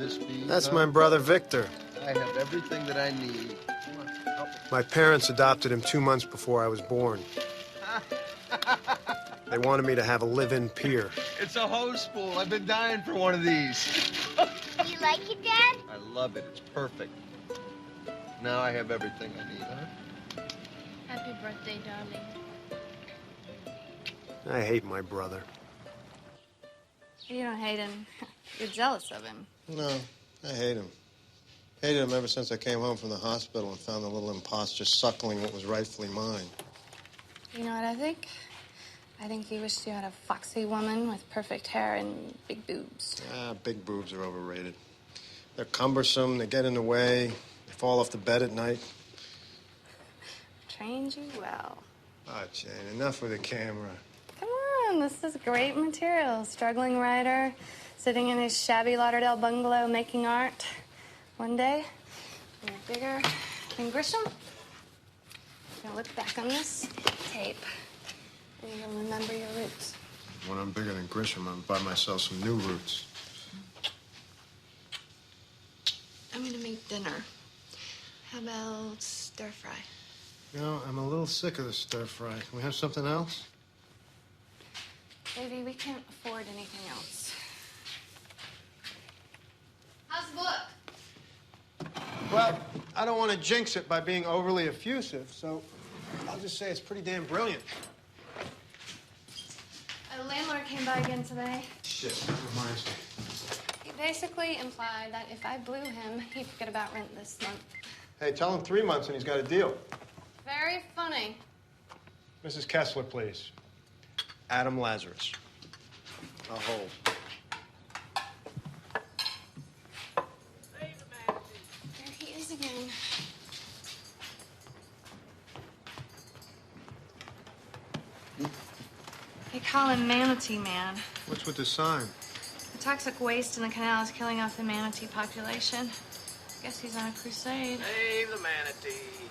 this be? That's my brother, Victor. I have everything that I need. Come on, help me. My parents adopted him 2 months before I was born. They wanted me to have a live-in pier. It's a hose spool. I've been dying for one of these. Do you like it, Dad? I love it. It's perfect. Now I have everything I need, huh? Happy birthday, darling. I hate my brother. You don't hate him. You're jealous of him. No, I hate him. Hated him ever since I came home from the hospital and found the little imposter suckling what was rightfully mine. You know what I think? I think you wished you had a foxy woman with perfect hair and big boobs. Ah, big boobs are overrated. They're cumbersome, they get in the way, they fall off the bed at night. Trained you well. Ah, Jane, enough with the camera. Come on, this is great material. Struggling writer, sitting in his shabby Lauderdale bungalow making art. One day, when you're bigger than Grisham, you're gonna look back on this tape and you're gonna remember your roots. When I'm bigger than Grisham, I'm buy myself some new roots. I'm gonna make dinner. How about stir fry? You know, I'm a little sick of the stir fry. Can we have something else? Baby, we can't afford anything else. How's the book? Well, I don't want to jinx it by being overly effusive, so I'll just say it's pretty damn brilliant. The landlord came by again today. Shit, that reminds me. He basically implied that if I blew him, he'd forget about rent this month. Hey, tell him 3 months and he's got a deal. Very funny. Mrs. Kessler, please. Adam Lazarus. I'll hold. There he is again. They call him Manatee Man. What's with the sign? The toxic waste in the canal is killing off the manatee population. Guess he's on a crusade. Save the manatee.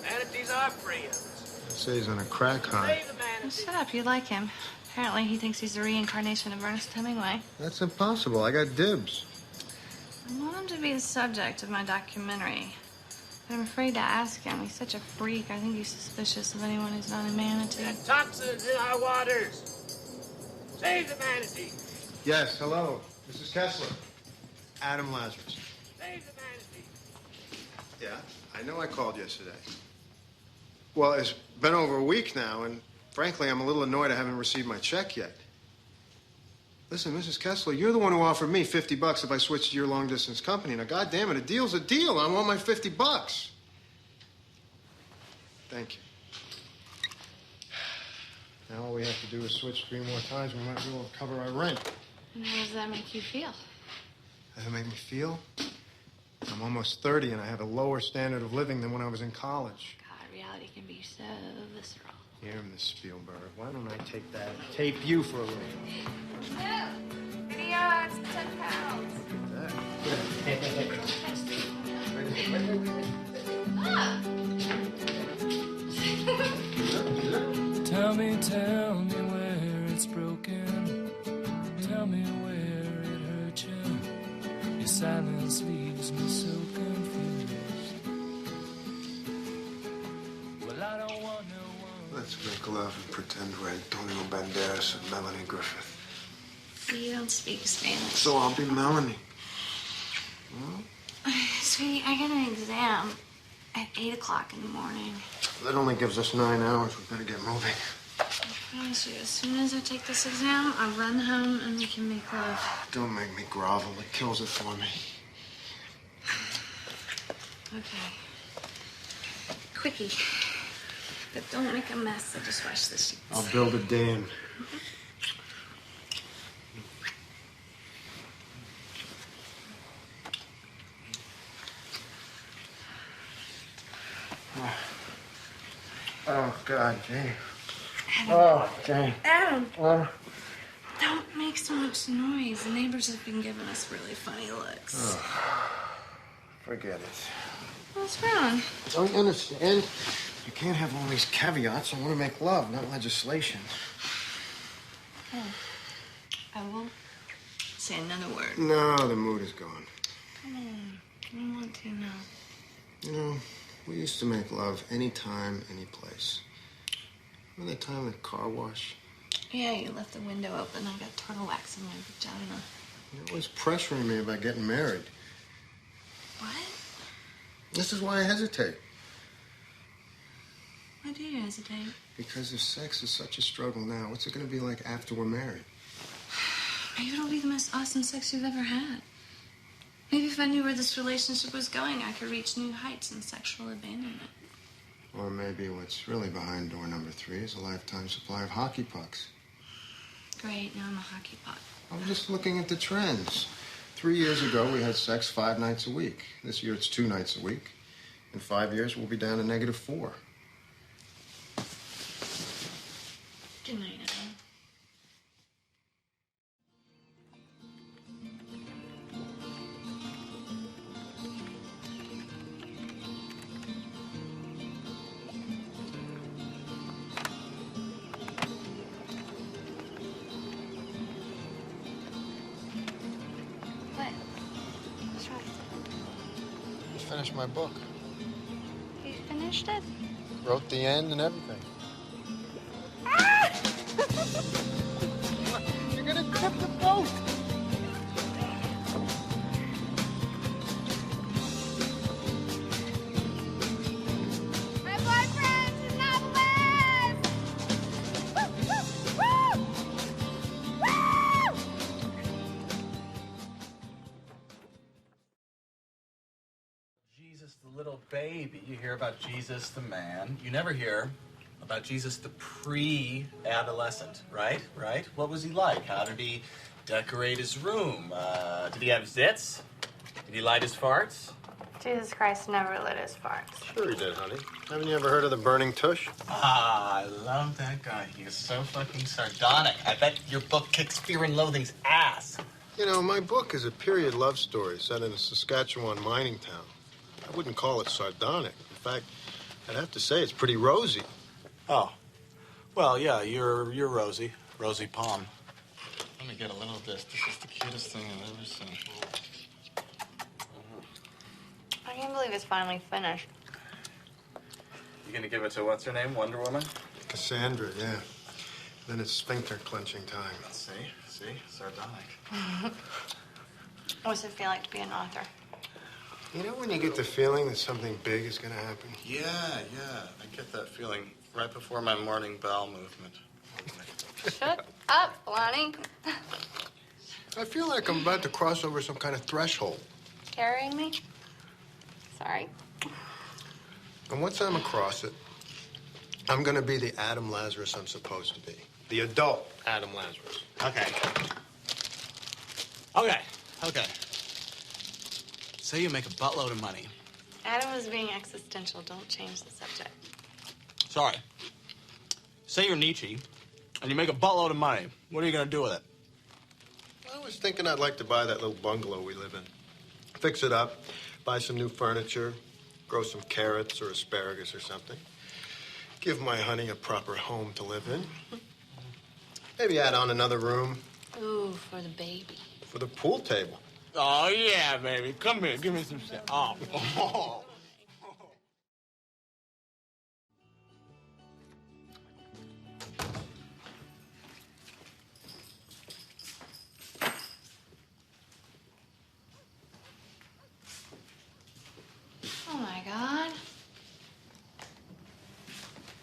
Manatees are friends. I'd say he's on a crack hunt. Save the manatee. Oh, shut up, you like him. Apparently he thinks he's the reincarnation of Ernest Hemingway. That's impossible. I got dibs. I want him to be the subject of my documentary. But I'm afraid to ask him. He's such a freak. I think he's suspicious of anyone who's not a manatee. There are toxins in our waters. Save the manatee. Yes, hello. Mrs. Kessler. Adam Lazarus. Save the manatee. Yeah, I know I called yesterday. Well, it's been over a week now, and frankly, I'm a little annoyed I haven't received my check yet. Listen, Mrs. Kessler, you're the one who offered me $50 if I switched to your long-distance company. Now, goddamn it, a deal's a deal. I want my $50. Thank you. Now all we have to do is switch 3 more times. We might be able to cover our rent. And how does that make you feel? Does it make me feel? I'm almost 30, and I have a lower standard of living than when I was in college. God, reality can be so visceral. Here, Miss Spielberg, why don't I take that and tape you for a little? No! Video, it's 10 pounds. Look at that. Tell me where it's broken. Tell me where it hurt you. Your silence leaves me so confused. Well, I don't want no one. Let's make love and pretend we're Antonio Banderas and Melanie Griffith. You don't speak Spanish. So I'll be Melanie. Sweetie, I got an exam at 8 o'clock in the morning. That only gives us 9 hours. We better get moving. I promise you, as soon as I take this exam, I'll run home and we can make love. Don't make me grovel. It kills it for me. Okay. Quickie. But don't make a mess. I just wash the sheets. I'll build a dam. Oh, God, Jane. Adam. Oh, Jane. Adam! Don't make so much noise. The neighbors have been giving us really funny looks. Forget it. What's wrong? Don't you understand? You can't have all these caveats. I want to make love, not legislation. Oh. I will say another word. No, the mood is gone. Come on. I want to now. You know, we used to make love anytime, any place. Remember that time at the car wash? Yeah, you left the window open. I got turtle wax in my vagina. You're always pressuring me about getting married. What? This is why I hesitate. Why do you hesitate? Because if sex is such a struggle now, what's it going to be like after we're married? Maybe it'll be the most awesome sex you've ever had. Maybe if I knew where this relationship was going, I could reach new heights in sexual abandonment. Or maybe what's really behind door number 3 is a lifetime supply of hockey pucks. Great, now I'm a hockey puck. I'm just looking at the trends. 3 years ago, we had sex 5 nights a week. This year, it's 2 nights a week. In 5 years, we'll be down to -4. Good night, Adam. What? What's wrong? Just finished my book. You finished it? Wrote the end and everything. You're gonna tip the boat. My boyfriend's a novelist! Woo! Woo! Woo! Jesus the little baby. You hear about Jesus the man. You never hear about Jesus the pre-adolescent, right? Right? What was he like? How did he decorate his room? Did he have zits? Did he light his farts? Jesus Christ never lit his farts. Sure he did, honey. Haven't you ever heard of the burning tush? Ah, I love that guy. He is so fucking sardonic. I bet your book kicks Fear and Loathing's ass. You know, my book is a period love story set in a Saskatchewan mining town. I wouldn't call it sardonic. In fact, I'd have to say it's pretty rosy. Oh. Well, yeah, you're Rosie. Rosie Palm. Let me get a little of this. This is the cutest thing I've ever seen. I can't believe it's finally finished. You gonna give it to what's her name, Wonder Woman? Cassandra, yeah. Then it's sphincter clenching time. See, sardonic. What's it feel like to be an author? You know when you get the feeling that something big is going to happen? Yeah, I get that feeling right before my morning bowel movement. Shut up, Lonnie. I feel like I'm about to cross over some kind of threshold. Carrying me? Sorry. And once I'm across it, I'm going to be the Adam Lazarus I'm supposed to be. The adult Adam Lazarus. Okay. Say you make a buttload of money. Adam was being existential. Don't change the subject. Sorry. Say you're Nietzsche, and you make a buttload of money. What are you gonna do with it? I was thinking I'd like to buy that little bungalow we live in. Fix it up, buy some new furniture, grow some carrots or asparagus or something. Give my honey a proper home to live in. Maybe add on another room. Ooh, for the baby. For the pool table. Oh, yeah, baby. Come here. Give me some shit. Oh. Oh, my God.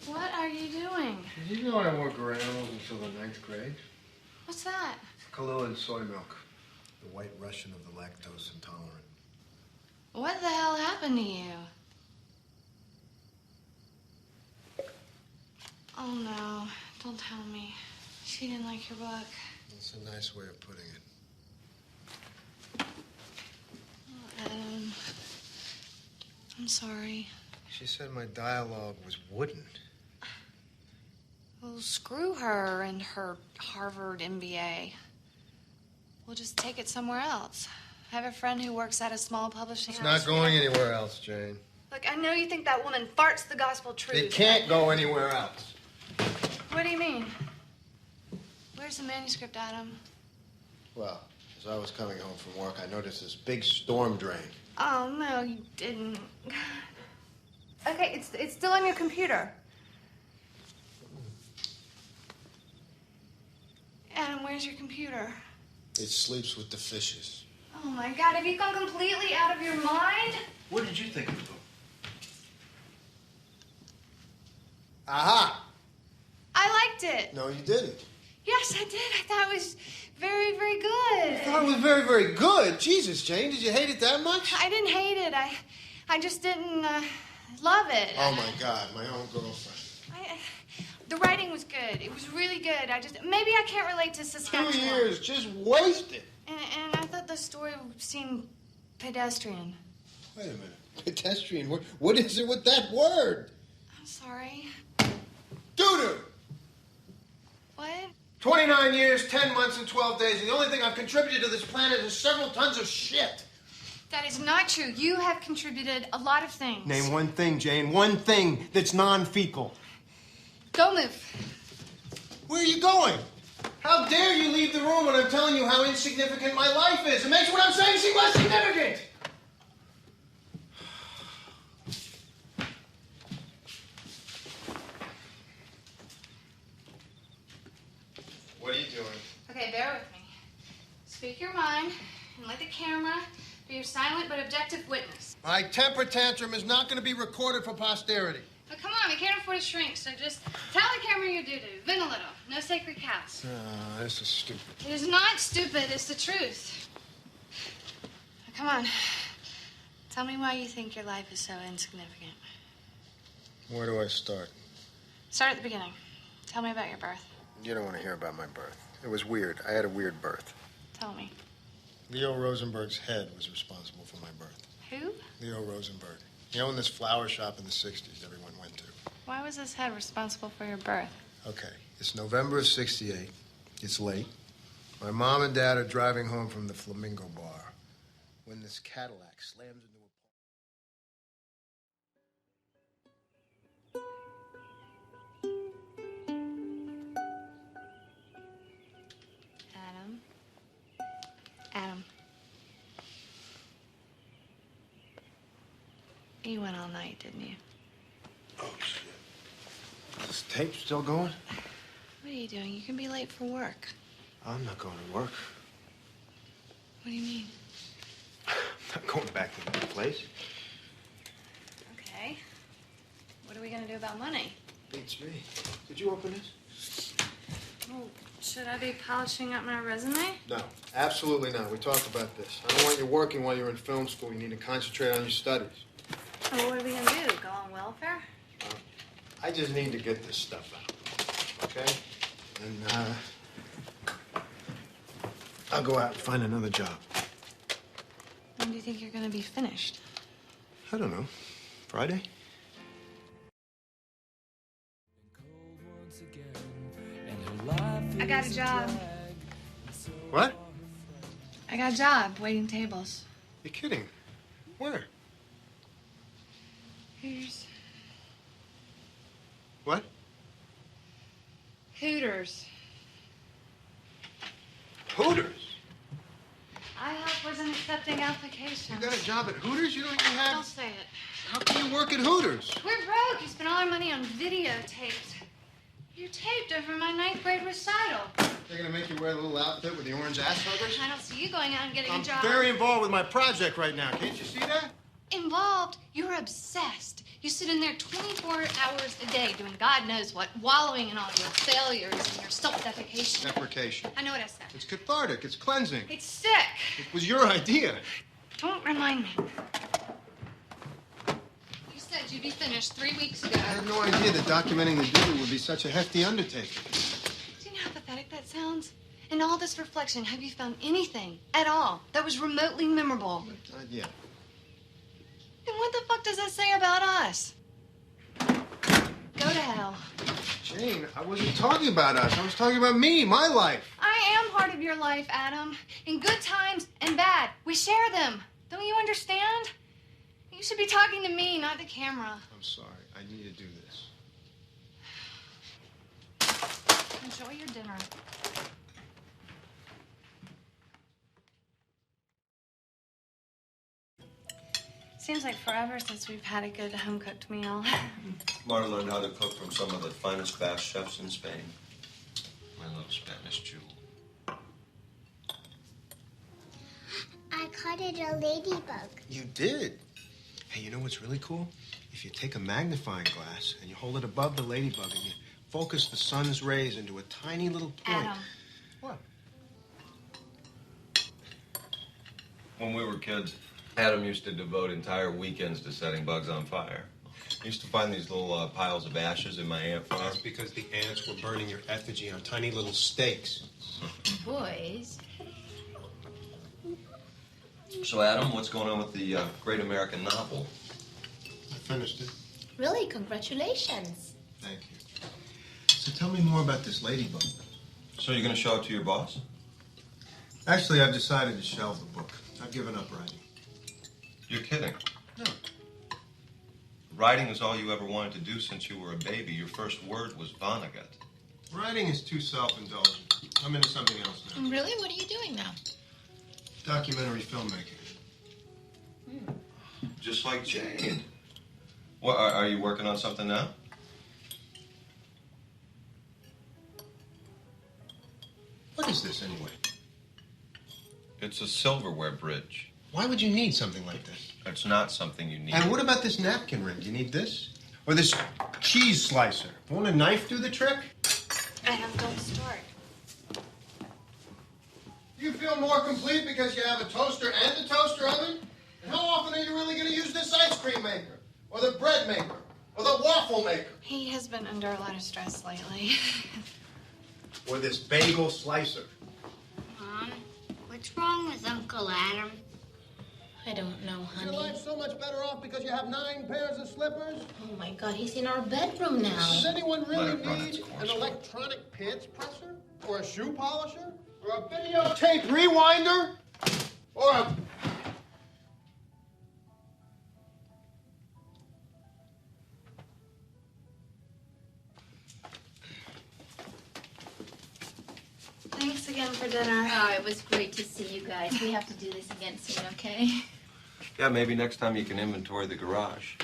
What are you doing? Did you know I wore granules until the 9th grade? What's that? Kahlua and soy milk. The white Russian of the lactose intolerant. What the hell happened to you? Oh, no. Don't tell me. She didn't like your book. That's a nice way of putting it. Oh, Adam. I'm sorry. She said my dialogue was wooden. Well, screw her and her Harvard MBA. We'll just take it somewhere else. I have a friend who works at a small publishing It's house. not going anywhere else, Jane. Look, I know you think that woman farts the gospel truth. It can't go anywhere else. What do you mean? Where's the manuscript, Adam? Well, As I was coming home from work, I noticed this big storm drain. Oh, no, you didn't. Okay, it's still on your computer. Adam, where's your computer? It sleeps with the fishes. Oh, my God, have you gone completely out of your mind? What did you think of the book? Aha! I liked it. No, you didn't. Yes, I did. I thought it was very, very good. I thought it was very, very good. Jesus, Jane, did you hate it that much? I didn't hate it. I just didn't love it. Oh, my God, my own girlfriend. The writing was good. It was really good. Maybe I can't relate to Saskatchewan. 2 years just wasted. And I thought the story seemed pedestrian. Wait a minute. Pedestrian? What is it with that word? I'm sorry. Doo-doo! What? 29 years, 10 months, and 12 days. And the only thing I've contributed to this planet is several tons of shit. That is not true. You have contributed a lot of things. Name one thing, Jane. One thing that's non-fecal. Go move. Where are you going? How dare you leave the room when I'm telling you how insignificant my life is? It makes what I'm saying seem less significant. What are you doing? Okay, bear with me. Speak your mind and let the camera be your silent but objective witness. My temper tantrum is not going to be recorded for posterity. But come on, we can't afford to shrink, so just tell the camera your doo-doo. Vin a little. No sacred cows. This is stupid. It is not stupid, it's the truth. Now, come on. Tell me why you think your life is so insignificant. Where do I start? Start at the beginning. Tell me about your birth. You don't want to hear about my birth. It was weird. I had a weird birth. Tell me. Leo Rosenberg's head was responsible for my birth. Who? Leo Rosenberg. He owned this flower shop in the 60s everyone went to. Why was his head responsible for your birth? Okay, it's November of 68. It's late. My mom and dad are driving home from the Flamingo Bar when this Cadillac slams into Adam. Adam. You went all night, didn't you? Oh, shit. Is this tape still going? What are you doing? You can be late for work. I'm not going to work. What do you mean? I'm not going back to that place. Okay. What are we going to do about money? Beats me. Did you open this? Oh, should I be polishing up my resume? No, absolutely not. We talked about this. I don't want you working while you're in film school. You need to concentrate on your studies. Well, what are we going to do? Go on welfare? I just need to get this stuff out, okay? And, I'll go out and find another job. When do you think you're going to be finished? I don't know. Friday? I got a job. What? I got a job waiting tables. You're kidding. Where? Hooters. What? Hooters. Hooters? I hope wasn't accepting applications. You got a job at Hooters? You don't even Don't have... say it. How can you work at Hooters? We're broke. You spent all our money on videotapes. You taped over my 9th grade recital. They're gonna make you wear a little outfit with the orange ass huggers? I don't see you going out and getting I'm a job. very involved with my project right now. Can't you see that? Involved? You're obsessed. You sit in there 24 hours a day doing God knows what, wallowing in all your failures and your self-deprecation. Deprecation. I know what I said. It's cathartic. It's cleansing. It's sick. It was your idea. Don't remind me. You said you'd be finished 3 weeks ago. I had no idea that documenting the duty would be such a hefty undertaking. Do you know how pathetic that sounds? In all this reflection, have you found anything at all that was remotely memorable? Not yet. And what the fuck does that say about us? Go to hell. Jane, I wasn't talking about us. I was talking about me, my life. I am part of your life, Adam. In good times and bad, we share them. Don't you understand? You should be talking to me, not the camera. I'm sorry. I need to do this. Enjoy your dinner. Seems like forever since we've had a good home-cooked meal. Marta learned how to cook from some of the finest Basque chefs in Spain. My little Spanish jewel. I caught it a ladybug. You did? Hey, you know what's really cool? If you take a magnifying glass and you hold it above the ladybug and you focus the sun's rays into a tiny little point. Adam. What? When we were kids, Adam used to devote entire weekends to setting bugs on fire. He used to find these little piles of ashes in my ant farm. That's because the ants were burning your effigy on tiny little stakes. Boys. So, Adam, what's going on with the great American novel? I finished it. Really? Congratulations. Thank you. So tell me more about this ladybug. So you're going to show it to your boss? Actually, I've decided to shelve the book. I've given up writing. You're kidding. No. Writing is all you ever wanted to do since you were a baby. Your first word was Vonnegut. Writing is too self-indulgent. I'm into something else now. Really? What are you doing now? Documentary filmmaking. Just like Jane. What, are you working on something now? What is this, anyway? It's a silverware bridge. Why would you need something like this? It's not something you need. And what about this napkin ring? Do you need this? Or this cheese slicer? Won't a knife do the trick? Adam, don't start. Do you feel more complete because you have a toaster and a toaster oven? And how often are you really going to use this ice cream maker? Or the bread maker? Or the waffle maker? He has been under a lot of stress lately. Or this bagel slicer? Mom, what's wrong with Uncle Adam? I don't know, Is your honey. life so much better off because you have 9 pairs of slippers? Oh my God, he's in our bedroom now. Does anyone really Let it run need its an course. electronic pants presser? Or a shoe polisher? Or a videotape rewinder? Or a... Thanks again for dinner. Oh, it was great to see you guys. We have to do this again soon, okay? Yeah, maybe next time you can inventory the garage.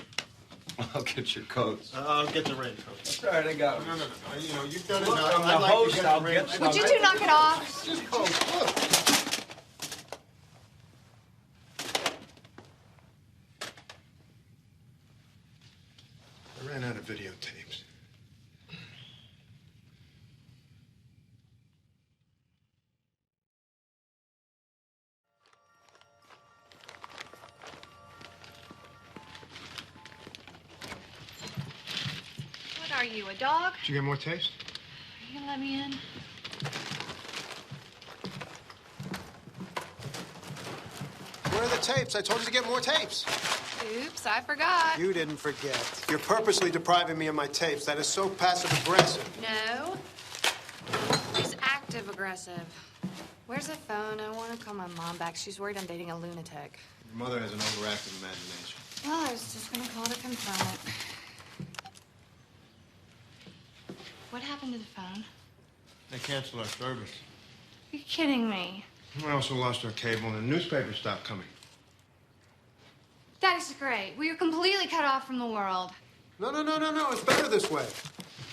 I'll get your coats. I'll get the raincoat. That's all right, I got them. No. You know, you've done it Look, now. I'm the I'd like to host, get I'll the get raincoat. some. Would you two knock it off? Just coat. Look. I ran out of videotapes. What are you, a dog? Did you get more tapes? Are you gonna let me in? Where are the tapes? I told you to get more tapes. Oops, I forgot. You didn't forget. You're purposely depriving me of my tapes. That is so passive-aggressive. No. He's active-aggressive. Where's the phone? I want to call my mom back. She's worried I'm dating a lunatic. Your mother has an overactive imagination. Well, I was just gonna call to confirm it. What happened to the phone? They canceled our service. Are you kidding me? We also lost our cable, and the newspaper stopped coming. That is great. We are completely cut off from the world. No. It's better this way.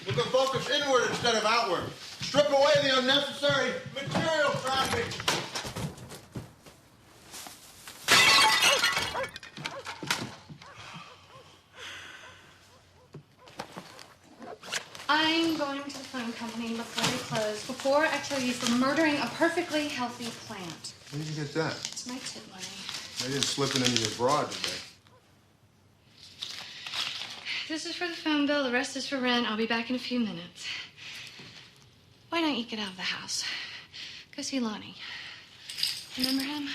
We can focus inward instead of outward. Strip away the unnecessary material traffic. I'm going to the phone company before they close, before I tell you for murdering a perfectly healthy plant. Where did you get that? It's my tip money. They didn't slip it into your bra today. This is for the phone bill, the rest is for rent. I'll be back in a few minutes. Why don't you get out of the house? Go see Lonnie. Remember him?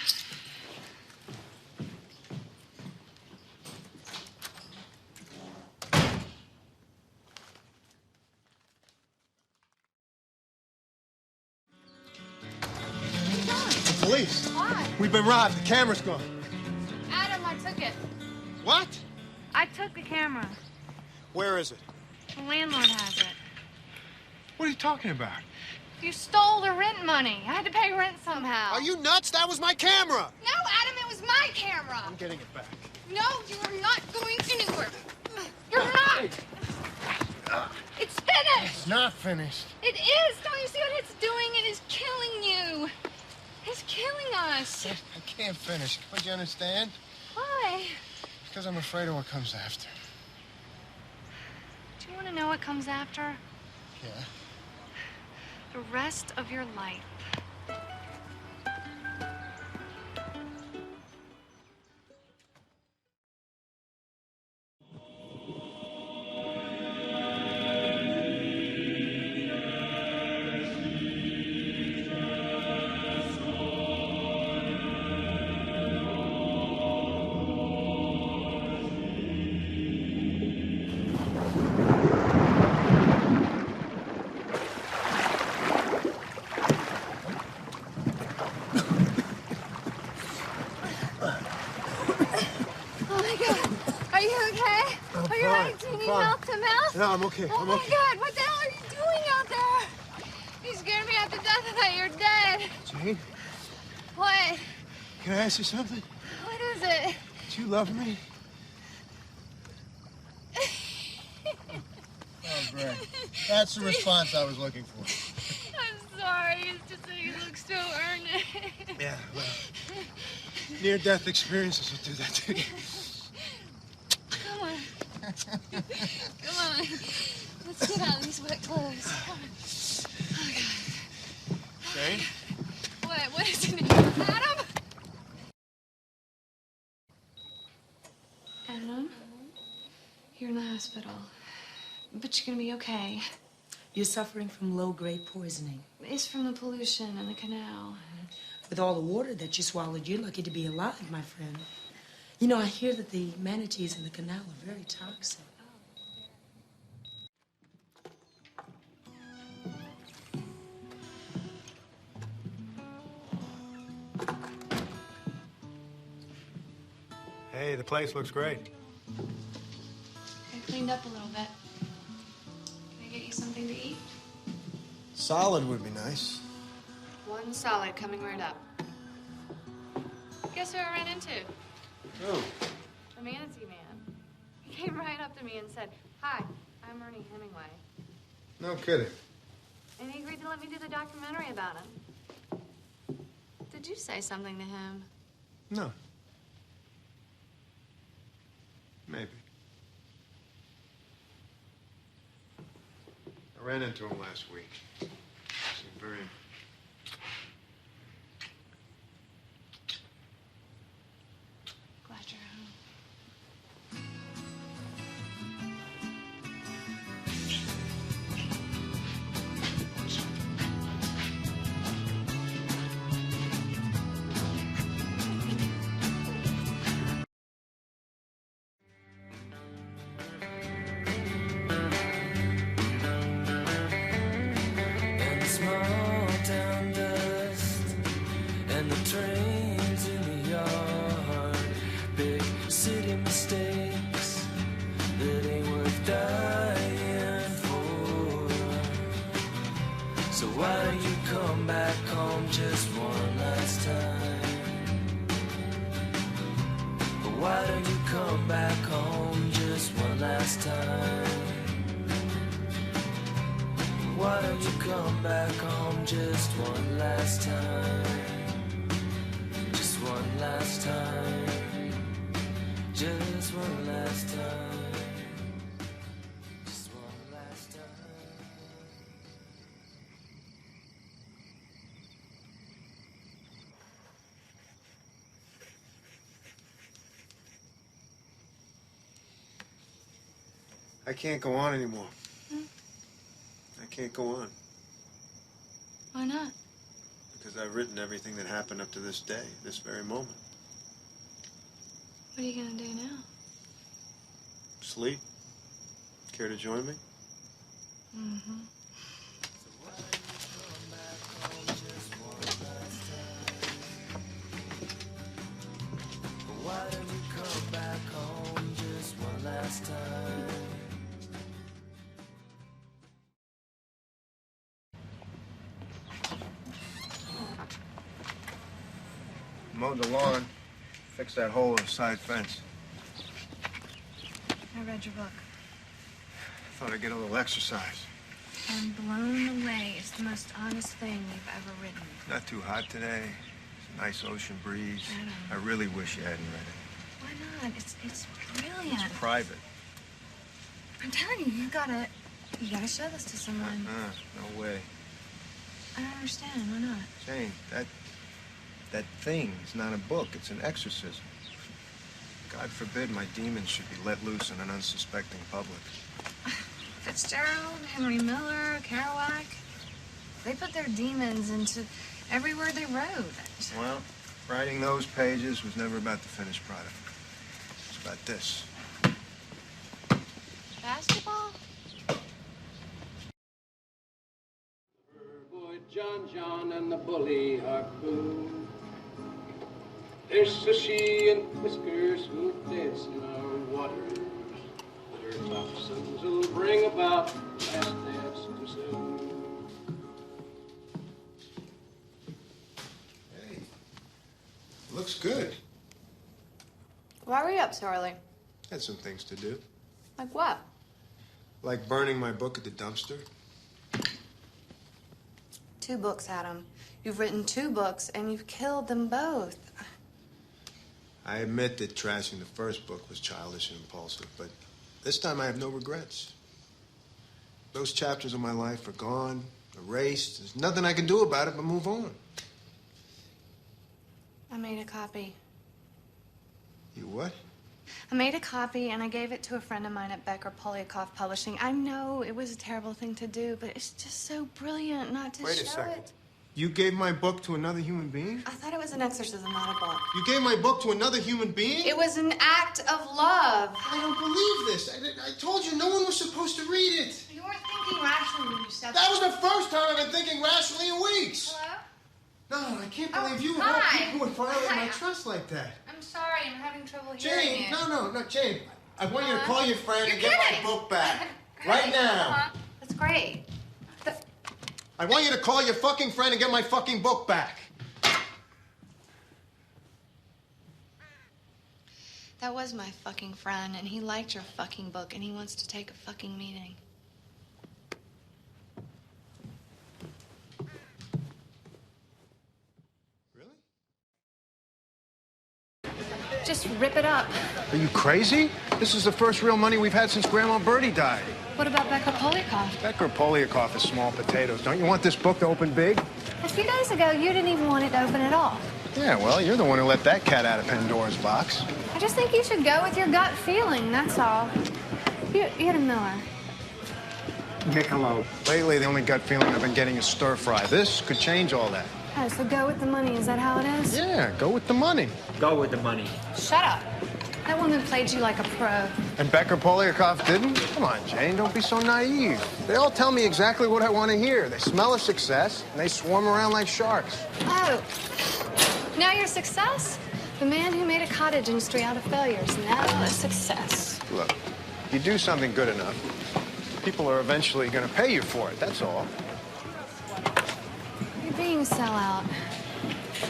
The police. Why? We've been robbed. The camera's gone. Adam, I took it. What? I took the camera. Where is it? The landlord has it. What are you talking about? You stole the rent money. I had to pay rent somehow. Are you nuts? That was my camera. No, Adam, it was my camera. I'm getting it back. No, you are not going anywhere. You're not. It's finished. It's not finished. It is. Don't you see what it's doing? It is killing you. It's killing us. I can't finish. Don't you understand? Why? Because I'm afraid of what comes after. Do you want to know what comes after? Yeah. The rest of your life. No, I'm okay. Oh I'm my okay. God, what the hell are you doing out there? You scared me out to death. I thought you were dead. Jane, What? can I ask you something? What is it? Do you love me? Oh, great. That's the response I was looking for. I'm sorry. It's just that you look so earnest. Yeah, well, near-death experiences will do that to you. Come on. Come on. Let's get out of these wet clothes. Come on. Oh, God. Jane? What is it? Adam? Adam, you're in the hospital. But you're gonna be okay. You're suffering from low-grade poisoning. It's from the pollution in the canal. With all the water that you swallowed, you're lucky to be alive, my friend. You know, I hear that the manatees in the canal are very toxic. Hey, the place looks great. I cleaned up a little bit. Can I get you something to eat? Solid would be nice. One solid coming right up. Guess who I ran into? Who? The manatee man. He came right up to me and said, "Hi, I'm Ernie Hemingway." No kidding. And he agreed to let me do the documentary about him. Did you say something to him? No. Maybe. I ran into him last week. Seemed very... Glad you're home. And the small town dust and the trains in the yard, big city mistakes that ain't worth dying for. So why don't you come back home just one last time? Why don't you come back home just one last time? Why don't you come back home just one last time? Just one last time. Just one last time. Just one last time. I can't go on anymore. I can't go on. Why not? Because I've written everything that happened up to this day, this very moment. What are you gonna do now? Sleep? Care to join me? Mm-hmm. Why don't you come back home just one last time? Mowed the lawn, fixed that hole in the side fence. I read your book. Thought I'd get a little exercise. I'm blown away. It's the most honest thing you've ever written. Not too hot today. It's a nice ocean breeze. I really wish you hadn't read it. Why not? It's brilliant. It's private. I'm telling you, you gotta show this to someone. No way. I don't understand. Why not? Jane, that thing is not a book. It's an exorcism. God forbid my demons should be let loose in an unsuspecting public. Fitzgerald, Henry Miller, Kerouac. They put their demons into every word they wrote. Well, writing those pages was never about the finished product. It's about this. Basketball? Boy John and the bully harpoon. There's sushi and whiskers who dance in our waters. Their toxins will bring about last dance too soon. Hey, looks good. Why were you up so early? Had some things to do. Like what? Like burning my book at the dumpster. 2 books, Adam. You've written 2 books, and you've killed them both. I admit that trashing the first book was childish and impulsive, but this time I have no regrets. Those chapters of my life are gone, erased. There's nothing I can do about it but move on. I made a copy. You what? I made a copy, and I gave it to a friend of mine at Becker Polyakoff Publishing. I know it was a terrible thing to do, but it's just so brilliant not to Wait show a second. it. You gave my book to another human being? I thought it was an exorcism, not a book. You gave my book to another human being? It was an act of love. I don't believe this. I told you no one was supposed to read it. You weren't thinking rationally when you said That was the first time I've been thinking rationally in weeks. Hello? No, I can't believe Oh, you hi. people would violate Hi. my trust like that. I'm sorry, I'm having trouble hearing Jane, you. no, Jane. I want you to call your friend You're and get my kidding. book back. Great. Right now. Uh-huh. That's great. I want you to call your fucking friend and get my fucking book back. That was my fucking friend, and he liked your fucking book, and he wants to take a fucking meeting. Really? Just rip it up. Are you crazy? This is the first real money we've had since Grandma Bertie died. What about Becker Polyakoff? Becker Polyakoff is small potatoes. Don't you want this book to open big? A few days ago, you didn't even want it to open at all. Yeah, well, you're the one who let that cat out of Pandora's box. I just think you should go with your gut feeling, that's all. You had a Miller. Michelob. Lately, the only gut feeling I've been getting is stir fry. This could change all that. Oh, so go with the money, is that how it is? Yeah, go with the money. Go with the money. Shut up. That woman played you like a pro. And Becker Polyakoff didn't? Come on, Jane, don't be so naive. They all tell me exactly what I want to hear. They smell a success, and they swarm around like sharks. Oh, now your success? The man who made a cottage industry out of failures, now a success. Look, you do something good enough, people are eventually going to pay you for it, that's all. You're being a sellout.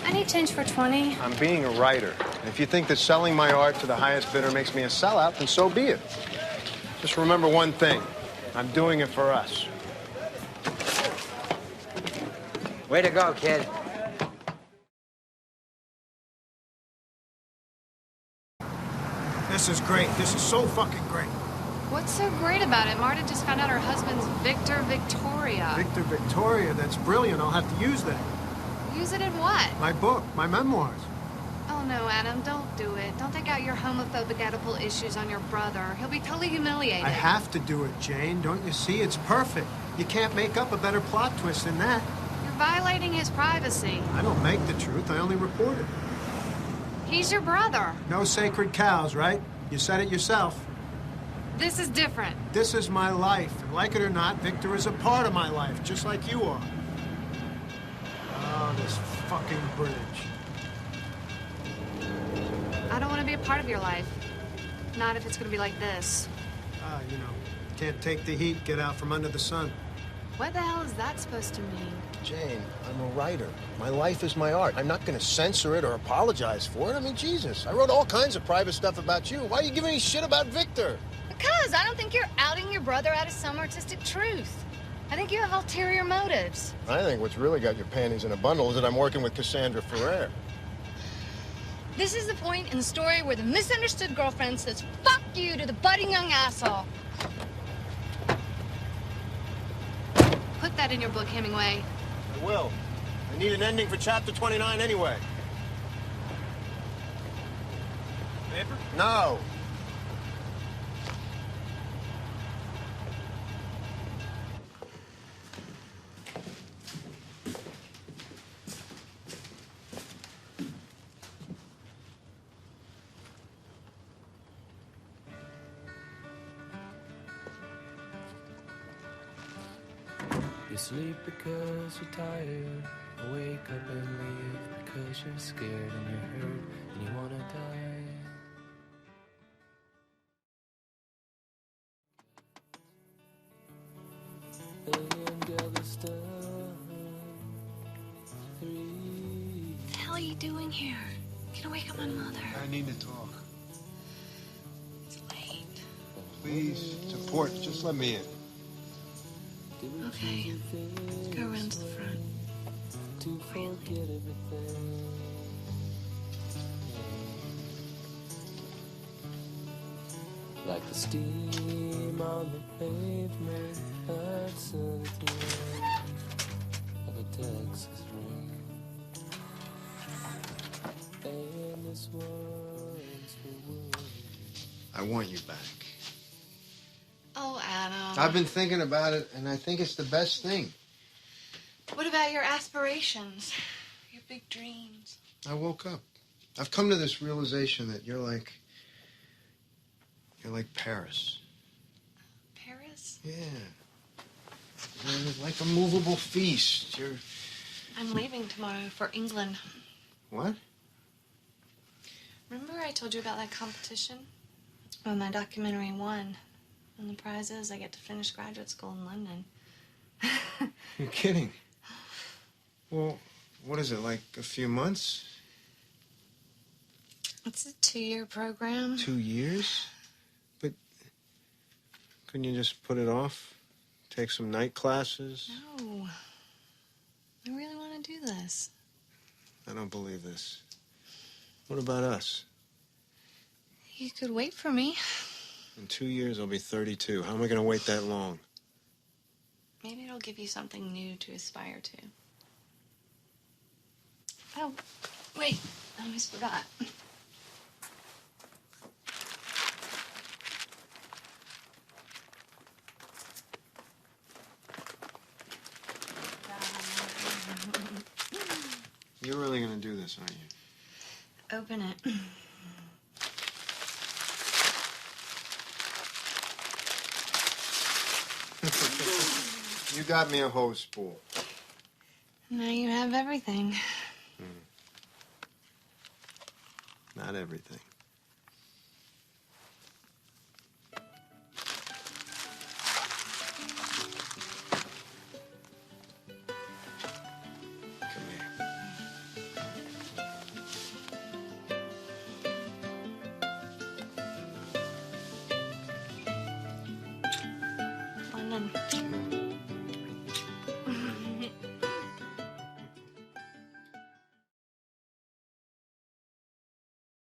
I need change for 20. I'm being a writer. And if you think that selling my art to the highest bidder makes me a sellout, then so be it. Just remember one thing. I'm doing it for us. Way to go, kid. This is great. This is so fucking great. What's so great about it? Marta just found out her husband's Victor Victoria. Victor Victoria, that's brilliant. I'll have to use that. Use it in what? My book, my memoirs. Oh, no, Adam, don't do it. Don't take out your homophobic Oedipal issues on your brother. He'll be totally humiliated. I have to do it, Jane. Don't you see? It's perfect. You can't make up a better plot twist than that. You're violating his privacy. I don't make the truth. I only report it. He's your brother. No sacred cows, right? You said it yourself. This is different. This is my life. And like it or not, Victor is a part of my life, just like you are. Oh, this fucking bridge. I don't want to be a part of your life. Not if it's going to be like this. Ah, you know, can't take the heat, get out from under the sun. What the hell is that supposed to mean? Jane, I'm a writer. My life is my art. I'm not going to censor it or apologize for it. I mean, Jesus, I wrote all kinds of private stuff about you. Why are you giving me shit about Victor? Because I don't think you're outing your brother out of some artistic truth. I think you have ulterior motives. I think what's really got your panties in a bundle is that I'm working with Cassandra Ferrer. This is the point in the story where the misunderstood girlfriend says, "Fuck you" to the budding young asshole. Put that in your book, Hemingway. I will. I need an ending for chapter 29 anyway. Paper? No. You sleep because you're tired. Wake up and leave because you're scared and you're hurt and you wanna die. What the hell are you doing here? Gonna wake up my mother. I need to talk. It's late. Please, it's important. Just let me in. Okay. Let's go around to the front. Really? Like the steam on the pavement, that's the of a Texas rain. And this one's for wood. I want you back. Oh, Adam. I've been thinking about it, and I think it's the best thing. What about your aspirations? Your big dreams? I woke up. I've come to this realization that you're like Paris. Paris? Yeah. You're like a movable feast. You're... I'm leaving tomorrow for England. What? Remember I told you about that competition? Well, my documentary won. And the prize is I get to finish graduate school in London. You're kidding. Well, what is it, like a few months? It's a 2-year program. 2 years? But couldn't you just put it off? Take some night classes? No. I really want to do this. I don't believe this. What about us? You could wait for me. In 2 years, I'll be 32. How am I going to wait that long? Maybe it'll give you something new to aspire to. Oh, wait. I almost forgot. You're really going to do this, aren't you? Open it. You got me a hose spool. Now you have everything. Not everything.